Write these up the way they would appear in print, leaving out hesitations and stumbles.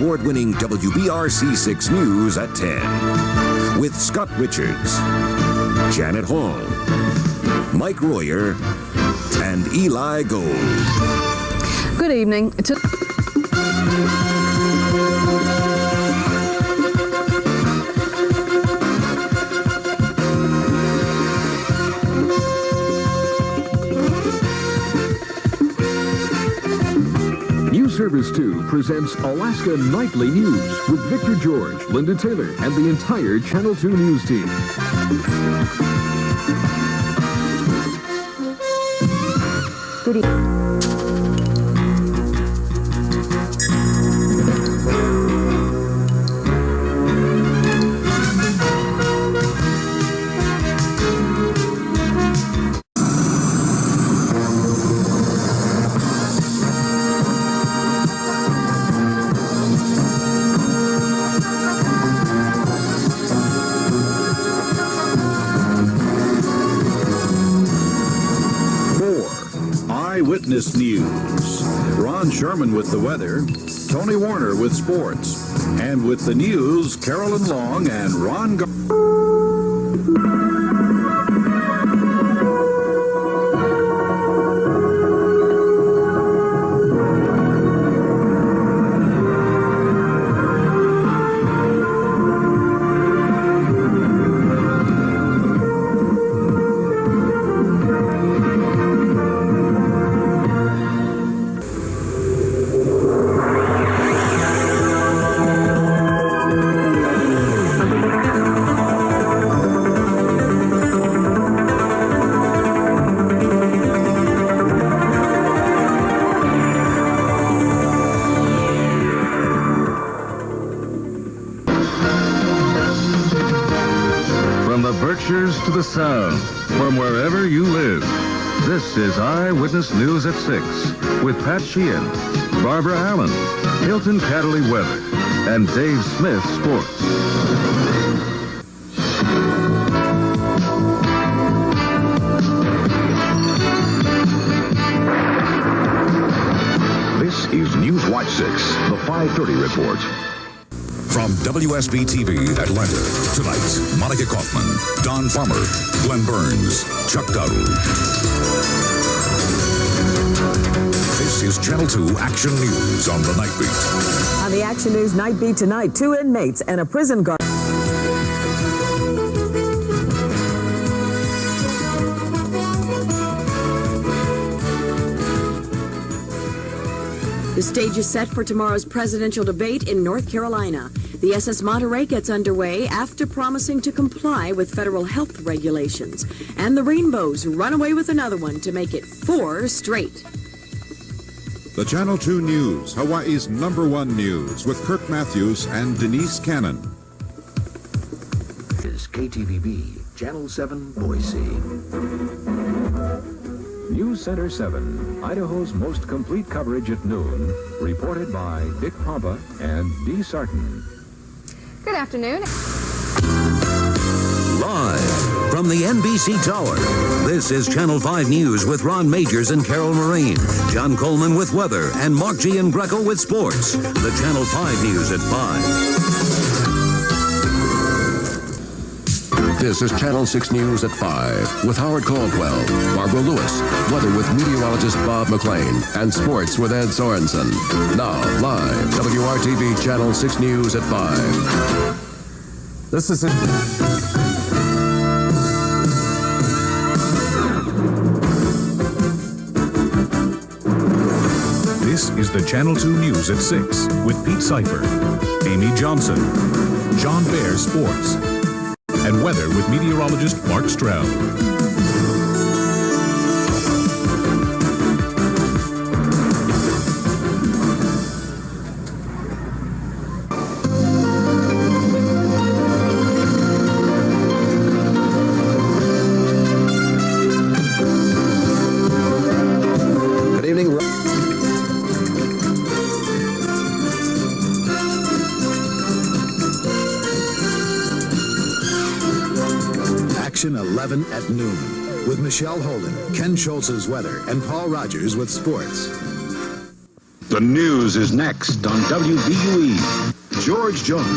award-winning WBRC6 News at 10. With Scott Richards, Janet Hall, Mike Royer, and Eli Gold. Good evening. News Service 2 presents Alaska Nightly News with Victor George, Linda Taylor, and the entire Channel 2 News team. Good evening. Eyewitness News. Ron Sherman with the weather, Tony Warner with sports, and with the news, Carolyn Long and Ron To the Sound, from wherever you live. This is Eyewitness News at 6 with Pat Sheehan, Barbara Allen, Hilton Cadley Weather, and Dave Smith Sports. This is News Watch 6, the 5:30 report. From WSB-TV Atlanta, tonight, Monica Kaufman, Don Farmer, Glenn Burns, Chuck Dowdle. This is Channel 2 Action News on the Night Beat. On the Action News Night Beat tonight, 2 inmates and a prison guard. The stage is set for tomorrow's presidential debate in North Carolina. The SS Monterey gets underway after promising to comply with federal health regulations. And the Rainbows run away with another one to make it 4 straight. The Channel 2 News, Hawaii's #1 news, with Kirk Matthews and Denise Cannon. Is KTVB, Channel 7, Boise. News Center 7, Idaho's most complete coverage at noon, reported by Dick Pompa and Dee Sarton. Good afternoon. Live from the NBC Tower, this is Channel 5 News with Ron Majors and Carol Marine, John Coleman with weather, and Mark G. and Greco with sports. The Channel 5 News at 5. This is Channel 6 News at 5 with Howard Caldwell, Barbara Lewis, weather with meteorologist Bob McLean, and sports with Ed Sorensen. Now, live, WRTV Channel 6 News at 5. This is it. This is the Channel 2 News at 6 with Pete Seifert, Amy Johnson, John Bear Sports, and weather with meteorologist Mark Stroud. Good evening. Action 11 at noon with Michelle Holden, Ken Schultz's weather, and Paul Rogers with sports. The news is next on WVUE. George Jones.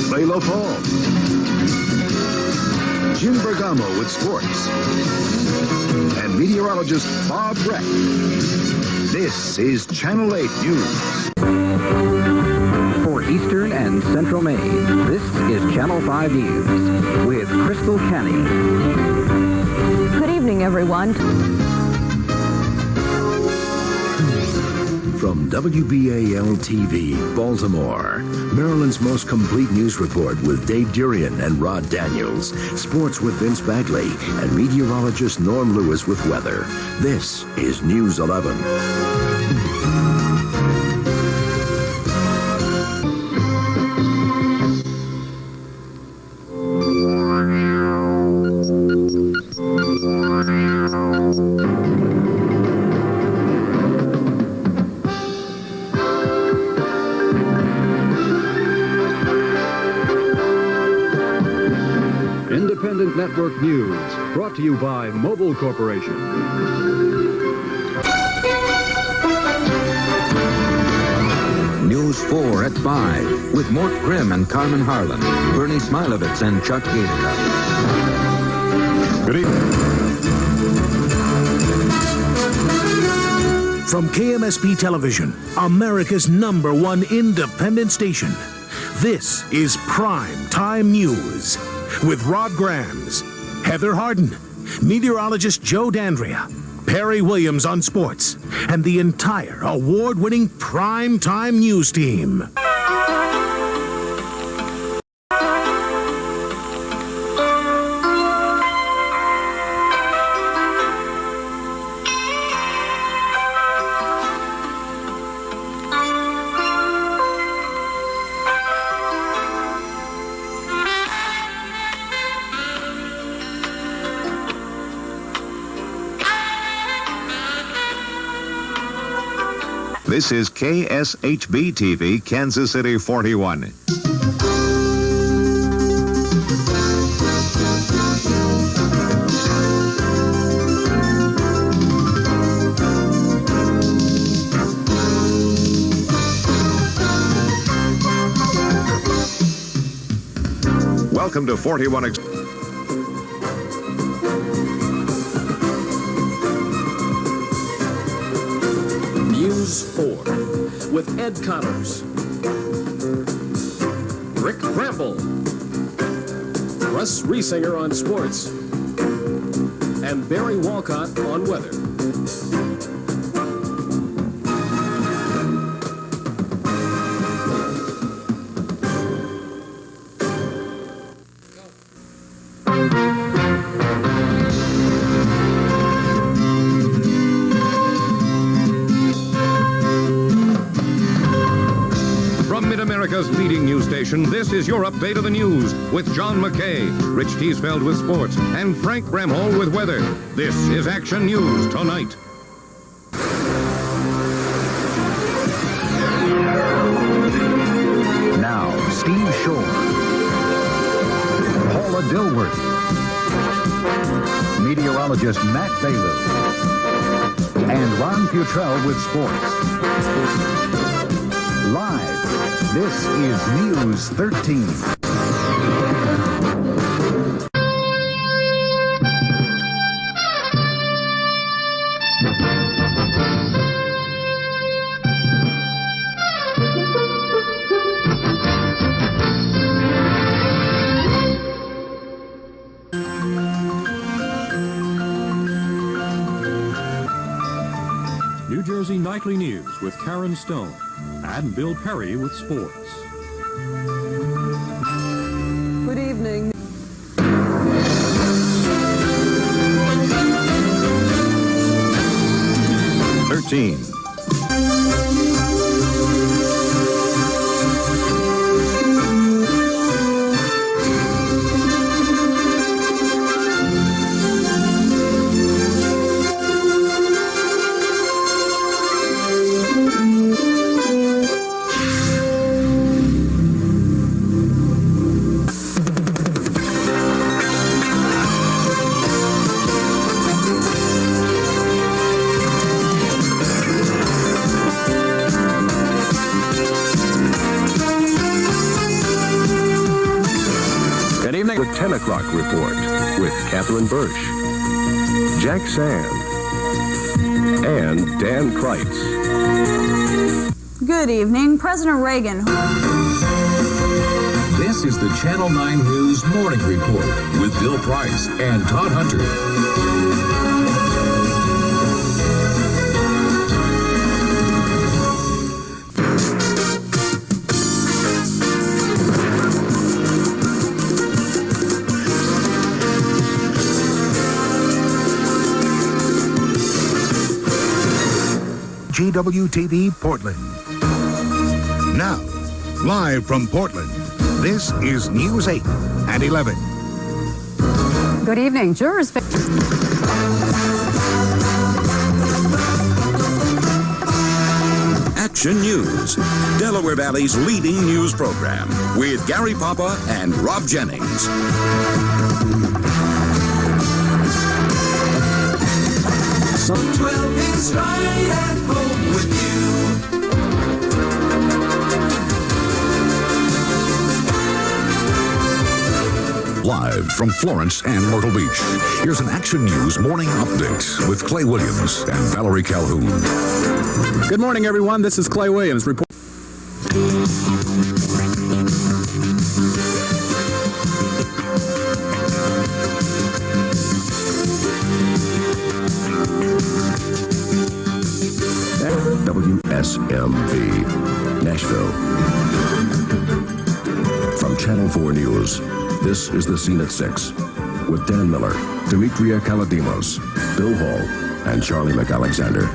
Layla Paul. Jim Bergamo with sports. And meteorologist Bob Breck. This is Channel 8 News. For Eastern and Central Maine, this is Channel 5 News with Crystal Kenny. Good evening, everyone. From WBAL-TV, Baltimore, Maryland's most complete news report with Dave Durian and Rod Daniels, sports with Vince Bagley, and meteorologist Norm Lewis with weather. This is News 11. Independent Network News, brought to you by Mobile Corporation. News 4 at 5 with Mort Grimm and Carmen Harlan, Bernie Smilovitz and Chuck Gator. Good evening. From KMSP Television, America's #1 independent station, this is Prime Time News with Rod Grams, Heather Harden, meteorologist Joe Dandria, Perry Williams on sports, and the entire award-winning Prime Time News team. This is KSHB TV, Kansas City 41. Welcome to 41. News 4 with Ed Connors, Rick Bramble, Russ Riesinger on sports, and Barry Walcott on weather. Mid-America's leading news station, this is your update of the news with John McKay, Rich Teesfeld with sports, and Frank Bramhall with weather. This is Action News Tonight. Now, Steve Shore, Paula Dilworth, meteorologist Matt Bailu, and Ron Futrell with sports. Live, this is News 13. New Jersey Nightly News with Karen Stone and Bill Perry with sports. Good evening. Report with Catherine Birch, Jack Sand, and Dan Kreitz. Good evening. President Reagan. This is the Channel 9 News Morning Report with Bill Price and Todd Hunter. GWTV Portland. Now, live from Portland, this is News 8 at 11. Good evening. Jurors. Action News, Delaware Valley's leading news program with Gary Papa and Rob Jennings. Some 12 is right at home with you. Live from Florence and Myrtle Beach, here's an Action News morning update with Clay Williams and Valerie Calhoun. Good morning, everyone. This is Clay Williams reporting. WSMV, Nashville. From Channel 4 News, this is The Scene at 6 with Dan Miller, Demetria Kaladimos, Bill Hall, and Charlie McAlexander.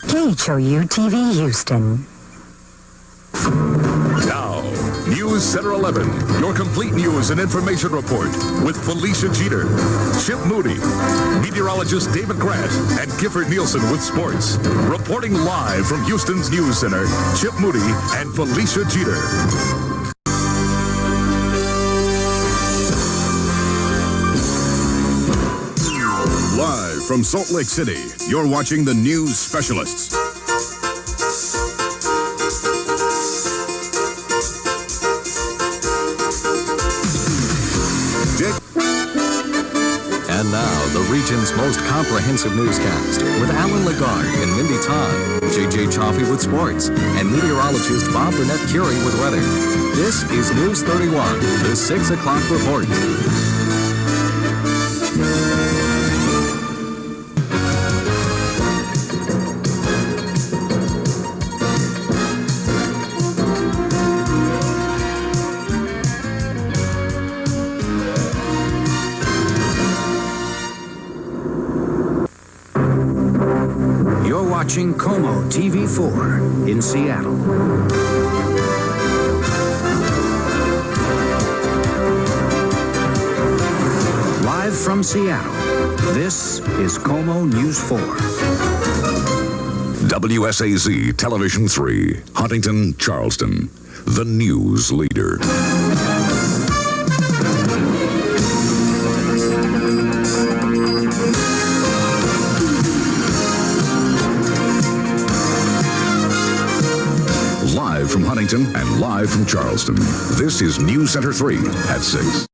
KHOU-TV Houston. Now, News Center 11, your complete news and information report with Felicia Jeter, Chip Moody, meteorologist David Grant, and Gifford Nielsen with sports. Reporting live from Houston's News Center, Chip Moody and Felicia Jeter. Live from Salt Lake City, you're watching the News Specialists. And now, the region's most comprehensive newscast with Alan Lagarde and Mindy Todd, JJ Chaffee with sports, and meteorologist Bob Burnett-Curie with weather. This is News 31, the 6 o'clock report. Watching Como TV4 in Seattle. Live from Seattle, this is Como News 4. WSAZ Television 3, Huntington, Charleston, the news leader. Live from Huntington and live from Charleston, this is News Center 3 at 6.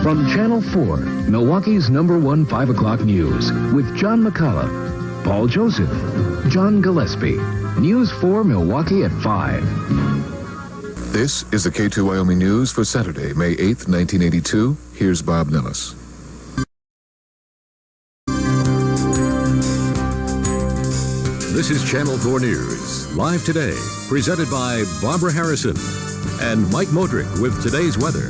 From Channel 4, Milwaukee's #1 5 o'clock news with John McCullough, Paul Joseph, John Gillespie. News 4 Milwaukee at 5. This is the K2 Wyoming News for Saturday, May 8th, 1982. Here's Bob Nellis. This is Channel 4 News, live today, presented by Barbara Harrison and Mike Modrick with today's weather.